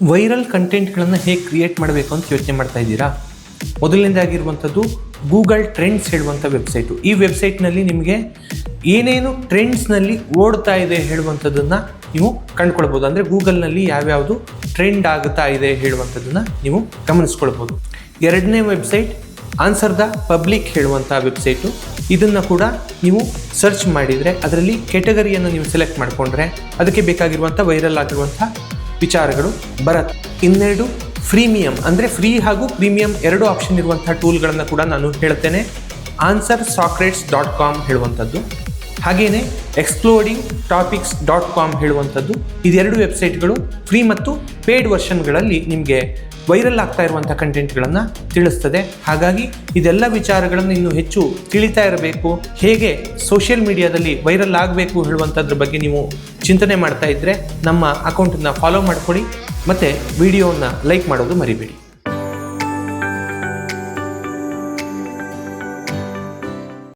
Viral ಕಂಟೆಂಟ್ಗಳನ್ನು ಹೇಗೆ create ಮಾಡಬೇಕು ಅಂತ ಯೋಚನೆ ಮಾಡ್ತಾ ಇದ್ದೀರಾ? ಮೊದಲನೇದಾಗಿರುವಂಥದ್ದು ಗೂಗಲ್ ಟ್ರೆಂಡ್ಸ್ ಹೇಳುವಂಥ ವೆಬ್ಸೈಟು. ಈ ವೆಬ್ಸೈಟ್ನಲ್ಲಿ ನಿಮಗೆ ಏನೇನು ಟ್ರೆಂಡ್ಸ್ನಲ್ಲಿ ಓಡ್ತಾ ಇದೆ ಹೇಳುವಂಥದ್ದನ್ನು ನೀವು ಕಂಡುಕೊಳ್ಬೋದು. ಅಂದರೆ ಗೂಗಲ್ನಲ್ಲಿ ಯಾವ್ಯಾವುದು ಟ್ರೆಂಡ್ ಆಗುತ್ತಾ ಇದೆ ಹೇಳುವಂಥದ್ದನ್ನು ನೀವು ಗಮನಿಸ್ಕೊಳ್ಬೋದು. ಎರಡನೇ ವೆಬ್ಸೈಟ್ ಆನ್ಸರ್ ದ ಪಬ್ಲಿಕ್ ಹೇಳುವಂಥ ವೆಬ್ಸೈಟು. ಇದನ್ನು ಕೂಡ ನೀವು ಸರ್ಚ್ ಮಾಡಿದರೆ ಅದರಲ್ಲಿ ಕೆಟಗರಿಯನ್ನು ನೀವು ಸೆಲೆಕ್ಟ್ ಮಾಡಿಕೊಂಡ್ರೆ ಅದಕ್ಕೆ ಬೇಕಾಗಿರುವಂಥ ವೈರಲ್ ಆಗಿರುವಂಥ ವಿಚಾರಗಳು ಬರುತ್ತೆ. ಇನ್ನೆರಡು ಫ್ರೀಮಿಯಮ್, ಅಂದರೆ ಫ್ರೀ ಹಾಗೂ ಪ್ರೀಮಿಯಂ ಎರಡು ಆಪ್ಷನ್ ಇರುವಂಥ ಟೂಲ್ಗಳನ್ನು ಕೂಡ ನಾನು ಹೇಳ್ತೇನೆ. answersocrates.com ಹೇಳುವಂಥದ್ದು, ಹಾಗೆಯೇ explodingtopics.com ಹೇಳುವಂಥದ್ದು. ಇದೆರಡು ವೆಬ್ಸೈಟ್ಗಳು ಫ್ರೀ ಮತ್ತು ಪೇಯ್ಡ್ ವರ್ಷನ್ಗಳಲ್ಲಿ ನಿಮಗೆ ವೈರಲ್ ಆಗ್ತಾ ಇರುವಂಥ ಕಂಟೆಂಟ್ಗಳನ್ನು ತಿಳಿಸ್ತದೆ. ಹಾಗಾಗಿ ಇದೆಲ್ಲ ವಿಚಾರಗಳನ್ನು ಇನ್ನೂ ಹೆಚ್ಚು ತಿಳಿತಾ ಇರಬೇಕು, ಹೇಗೆ ಸೋಷಿಯಲ್ ಮೀಡಿಯಾದಲ್ಲಿ ವೈರಲ್ ಆಗಬೇಕು ಹೇಳುವಂಥದ್ರ ಬಗ್ಗೆ ನೀವು ಚಿಂತನೆ ಮಾಡ್ತಾ ಇದ್ದರೆ ನಮ್ಮ ಅಕೌಂಟನ್ನು ಫಾಲೋ ಮಾಡ್ಕೊಳ್ಳಿ ಮತ್ತು ವಿಡಿಯೋವನ್ನು ಲೈಕ್ ಮಾಡೋದು ಮರಿಬೇಡಿ.